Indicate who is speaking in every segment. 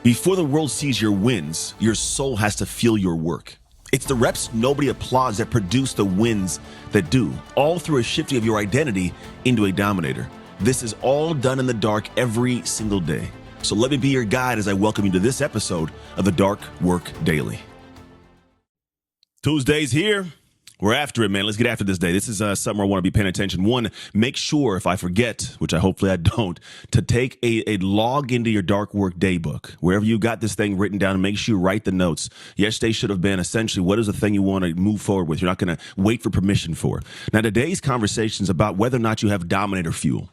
Speaker 1: Before the world sees your wins, your soul has to feel your work. It's the reps nobody applauds that produce the wins that do, all through a shifting of your identity into a dominator. This is all done in the dark every single day. So let me be your guide as I welcome you to this episode of the Dark Work Daily. Tuesday's here. We're after it, man. Let's get after this day. This is something I want to be paying attention. One, make sure if I forget, which hopefully I don't, to take a log into your Dark Work Day book. Wherever you got this thing written down, and make sure you write the notes. Yesterday should have been essentially what is the thing you want to move forward with. You're not going to wait for permission for. Now, today's conversation is about whether or not you have dominator fuel.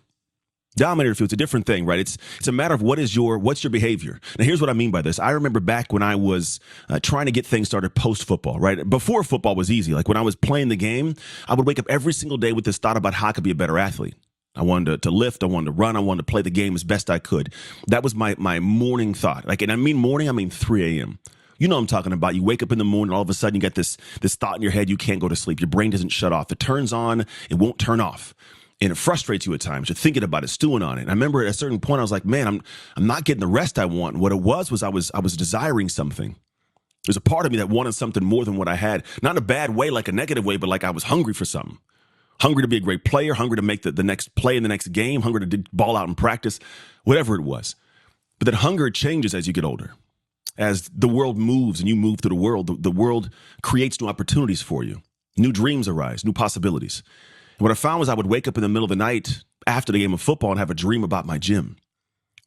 Speaker 1: Dominator fuel, it's a different thing, right? It's a matter of what's your behavior. Now, here's what I mean by this. I remember back when I was trying to get things started post-football, right? Before football was easy. Like when I was playing the game, I would wake up every single day with this thought about how I could be a better athlete. I wanted to lift, I wanted to run, I wanted to play the game as best I could. That was my morning thought. Like, and I mean morning, I mean 3 a.m. You know what I'm talking about. You wake up in the morning, all of a sudden you get this thought in your head, you can't go to sleep. Your brain doesn't shut off. It turns on, it won't turn off. And it frustrates you at times. You're thinking about it, stewing on it. And I remember at a certain point, I was like, man, I'm not getting the rest I want. And what it was I was desiring something. There's a part of me that wanted something more than what I had. Not in a bad way, like a negative way, but like I was hungry for something. Hungry to be a great player, hungry to make the next play in the next game, hungry to ball out in practice, whatever it was. But that hunger changes as you get older. As the world moves and you move through the world creates new opportunities for you. New dreams arise, new possibilities. And what I found was I would wake up in the middle of the night after the game of football and have a dream about my gym.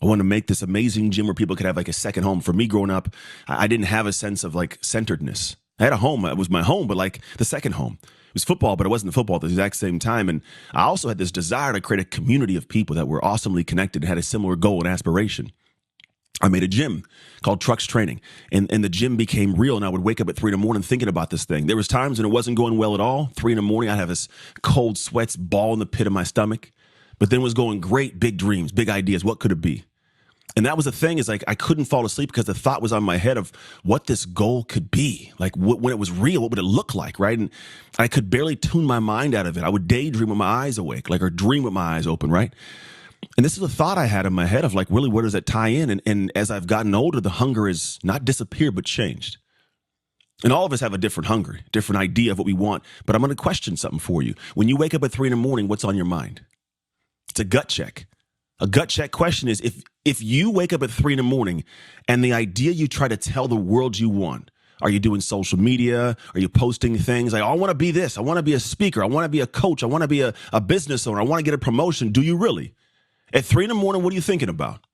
Speaker 1: I wanted to make this amazing gym where people could have like a second home. For me growing up, I didn't have a sense of like centeredness. I had a home. It was my home, but like the second home. It was football, but it wasn't football at the exact same time. And I also had this desire to create a community of people that were awesomely connected and had a similar goal and aspiration. I made a gym called Trucks Training, and the gym became real, and I would wake up at 3 a.m. thinking about this thing. There was times when it wasn't going well at all. 3 a.m, I'd have this cold sweats ball in the pit of my stomach, but then it was going great, big dreams, big ideas. What could it be? And that was the thing, is like I couldn't fall asleep because the thought was on my head of what this goal could be. Like when it was real, what would it look like, right? And I could barely tune my mind out of it. I would daydream with my eyes awake, like, or dream with my eyes open, right? And this is a thought I had in my head of like, really, where does that tie in? And as I've gotten older, the hunger has not disappeared, but changed. And all of us have a different hunger, different idea of what we want. But I'm going to question something for you. When you wake up at 3 a.m, what's on your mind? It's a gut check. A gut check question is if you wake up at 3 a.m. and the idea you try to tell the world you want, are you doing social media? Are you posting things like, oh, I want to be this. I want to be a speaker. I want to be a coach. I want to be a business owner. I want to get a promotion. Do you really? At 3 a.m, what are you thinking about?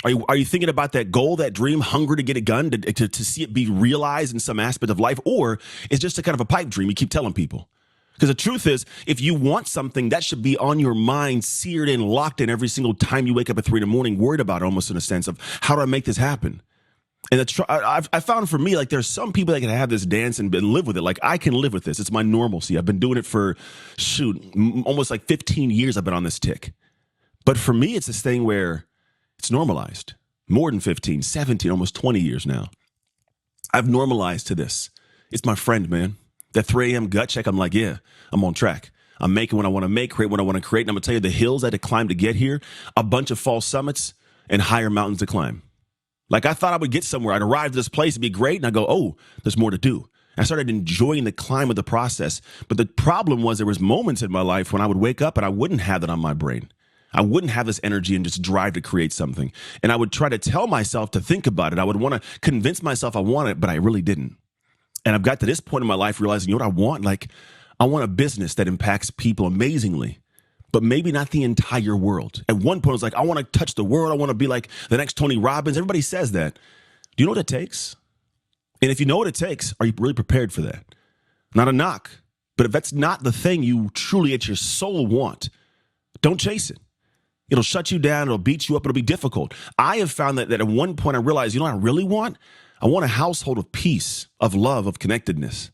Speaker 1: Are you thinking about that goal, that dream, hunger to get it done, to see it be realized in some aspect of life? Or it's just a kind of a pipe dream you keep telling people? Because the truth is, if you want something, that should be on your mind, seared in, locked in every single time you wake up at 3 a.m, worried about it, almost in a sense of how do I make this happen? And I found for me, like there's some people that can have this dance and live with it. Like I can live with this. It's my normalcy. I've been doing it for, almost like 15 years I've been on this tick. But for me, it's this thing where it's normalized. More than 15, 17, almost 20 years now. I've normalized to this. It's my friend, man. That 3 a.m. gut check, I'm like, yeah, I'm on track. I'm making what I want to make, create what I want to create. And I'm going to tell you, the hills I had to climb to get here, a bunch of false summits and higher mountains to climb. Like I thought I would get somewhere. I'd arrive to this place, it'd be great. And I go, oh, there's more to do. I started enjoying the climb of the process. But the problem was there was moments in my life when I would wake up and I wouldn't have that on my brain. I wouldn't have this energy and just drive to create something. And I would try to tell myself to think about it. I would want to convince myself I want it, but I really didn't. And I've got to this point in my life realizing, you know what I want? Like, I want a business that impacts people amazingly, but maybe not the entire world. At one point, I was like, I want to touch the world. I want to be like the next Tony Robbins. Everybody says that. Do you know what it takes? And if you know what it takes, are you really prepared for that? Not a knock, but if that's not the thing you truly at your soul want, don't chase it. It'll shut you down. It'll beat you up. It'll be difficult. I have found that at one point I realized, you know what I really want? I want a household of peace, of love, of connectedness.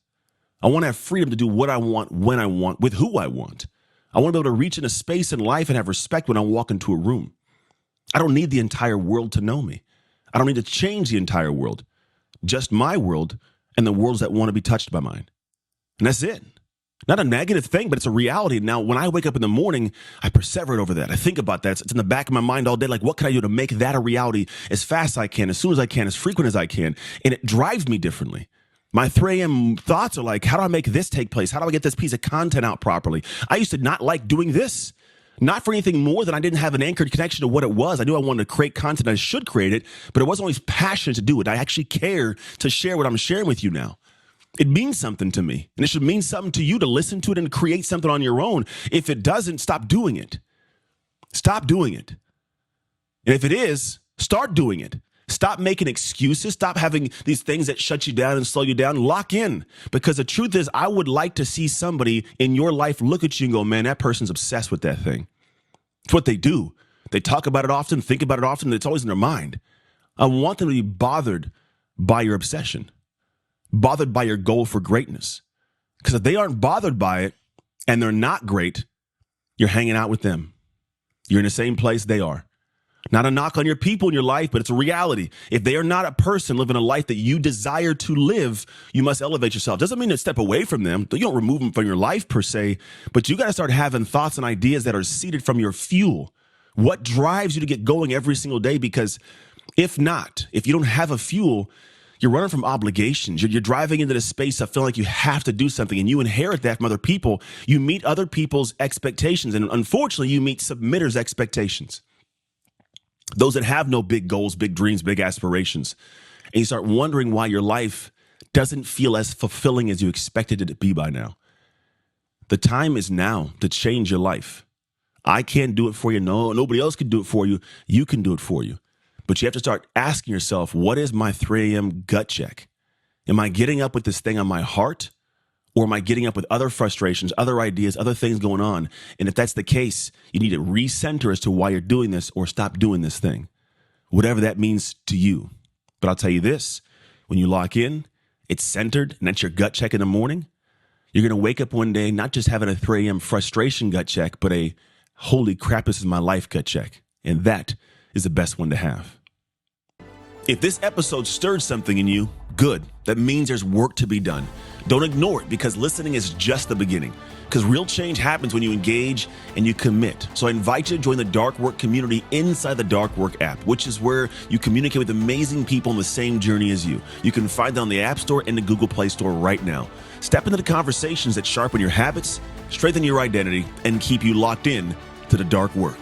Speaker 1: I want to have freedom to do what I want, when I want, with who I want. I want to be able to reach in a space in life and have respect when I walk into a room. I don't need the entire world to know me. I don't need to change the entire world. Just my world and the worlds that want to be touched by mine. And that's it. Not a negative thing, but it's a reality. Now, when I wake up in the morning, I perseverate over that. I think about that. It's in the back of my mind all day. Like, what can I do to make that a reality as fast as I can, as soon as I can, as frequent as I can? And it drives me differently. My 3 a.m. thoughts are like, how do I make this take place? How do I get this piece of content out properly? I used to not like doing this. Not for anything more than I didn't have an anchored connection to what it was. I knew I wanted to create content. I should create it, but I wasn't always passionate to do it. I actually care to share what I'm sharing with you now. It means something to me, and it should mean something to you to listen to it and create something on your own. If it doesn't, stop doing it. Stop doing it. And if it is, start doing it. Stop making excuses. Stop having these things that shut you down and slow you down. Lock in. Because the truth is, I would like to see somebody in your life look at you and go, man, that person's obsessed with that thing. It's what they do. They talk about it often, think about it often. It's always in their mind. I want them to be bothered by your obsession, bothered by your goal for greatness. Because if they aren't bothered by it and they're not great, you're hanging out with them. You're in the same place they are. Not a knock on your people in your life, but it's a reality. If they are not a person living a life that you desire to live, you must elevate yourself. Doesn't mean to step away from them. You don't remove them from your life per se, but you got to start having thoughts and ideas that are seeded from your fuel. What drives you to get going every single day? Because if not, if you don't have a fuel, you're running from obligations. You're driving into the space of feeling like you have to do something, and you inherit that from other people. You meet other people's expectations, and unfortunately, you meet submitters' expectations. Those that have no big goals, big dreams, big aspirations. And you start wondering why your life doesn't feel as fulfilling as you expected it to be by now. The time is now to change your life. I can't do it for you. No, nobody else can do it for you. You can do it for you. But you have to start asking yourself, what is my 3 a.m. gut check? Am I getting up with this thing on my heart? Or am I getting up with other frustrations, other ideas, other things going on? And if that's the case, you need to recenter as to why you're doing this or stop doing this thing, whatever that means to you. But I'll tell you this, when you lock in, it's centered, and that's your gut check in the morning. You're going to wake up one day not just having a 3 a.m. frustration gut check, but a holy crap, this is my life gut check. And that is the best one to have. If this episode stirred something in you, good. That means there's work to be done. Don't ignore it, because listening is just the beginning. Because real change happens when you engage and you commit. So I invite you to join the Dark Work community inside the Dark Work app, which is where you communicate with amazing people on the same journey as you. You can find it on the App Store and the Google Play Store right now. Step into the conversations that sharpen your habits, strengthen your identity, and keep you locked in to the Dark Work.